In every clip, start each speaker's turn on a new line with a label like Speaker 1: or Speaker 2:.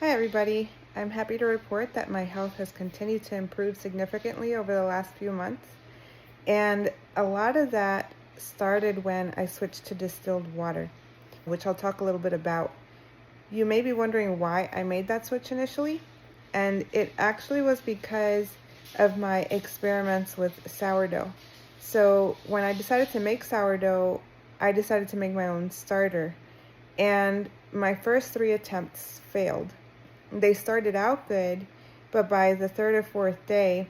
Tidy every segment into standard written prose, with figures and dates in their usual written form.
Speaker 1: Hi everybody, I'm happy to report that my health has continued to improve significantly over the last few months, and a lot of that started when I switched to distilled water, which I'll talk a little bit about. You may be wondering why I made that switch initially, and it actually was because of my experiments with sourdough. So when I decided to make sourdough, I decided to make my own starter, and my first three attempts failed. They started out good, but by the third or fourth day,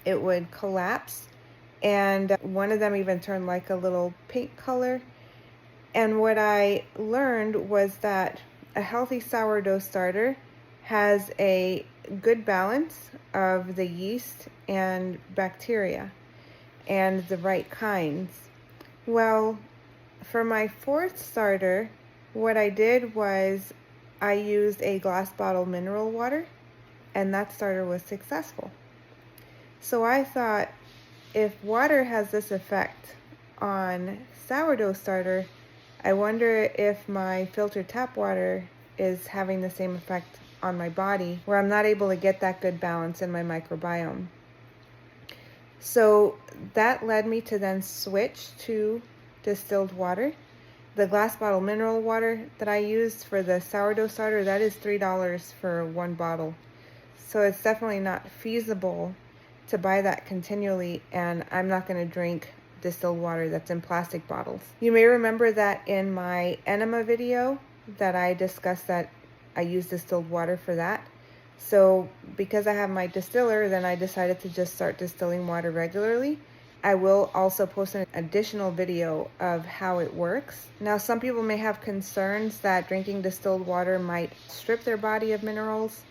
Speaker 1: it would collapse. And one of them even turned like a little pink color. And what I learned was that a healthy sourdough starter has a good balance of the yeast and bacteria and the right kinds. Well, for my fourth starter, what I did was I used a glass bottle mineral water, and that starter was successful. So I thought, if water has this effect on sourdough starter, I wonder if my filtered tap water is having the same effect on my body, where I'm not able to get that good balance in my microbiome. So that led me to then switch to distilled water. The glass bottle mineral water that I used for the sourdough starter, that is $3 for one bottle. So it's definitely not feasible to buy that continually, and I'm not going to drink distilled water that's in plastic bottles. You may remember that in my enema video that I discussed that I use distilled water for that. So because I have my distiller, then I decided to just start distilling water regularly. I will also post an additional video of how it works. Now, some people may have concerns that drinking distilled water might strip their body of minerals.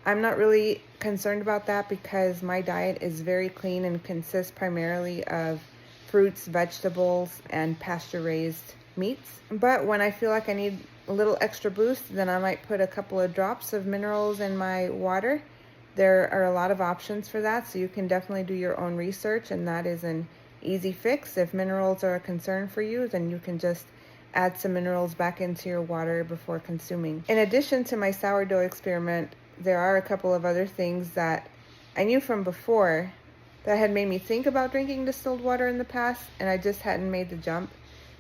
Speaker 1: I'm not really concerned about that because my diet is very clean and consists primarily of fruits, vegetables, and pasture-raised meats. But when I feel like I need a little extra boost, then I might put a couple of drops of minerals in my water. There are a lot of options for that, so you can definitely do your own research, and that is an easy fix. If minerals are a concern for you, then you can just add some minerals back into your water before consuming. In addition to my sourdough experiment, there are a couple of other things that I knew from before that had made me think about drinking distilled water in the past, and I just hadn't made the jump.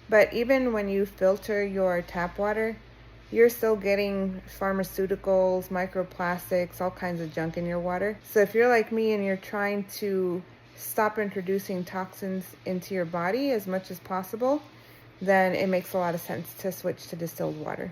Speaker 1: But even when you filter your tap water, you're still getting pharmaceuticals, microplastics, all kinds of junk in your water. So if you're like me and you're trying to stop introducing toxins into your body as much as possible, then it makes a lot of sense to switch to distilled water.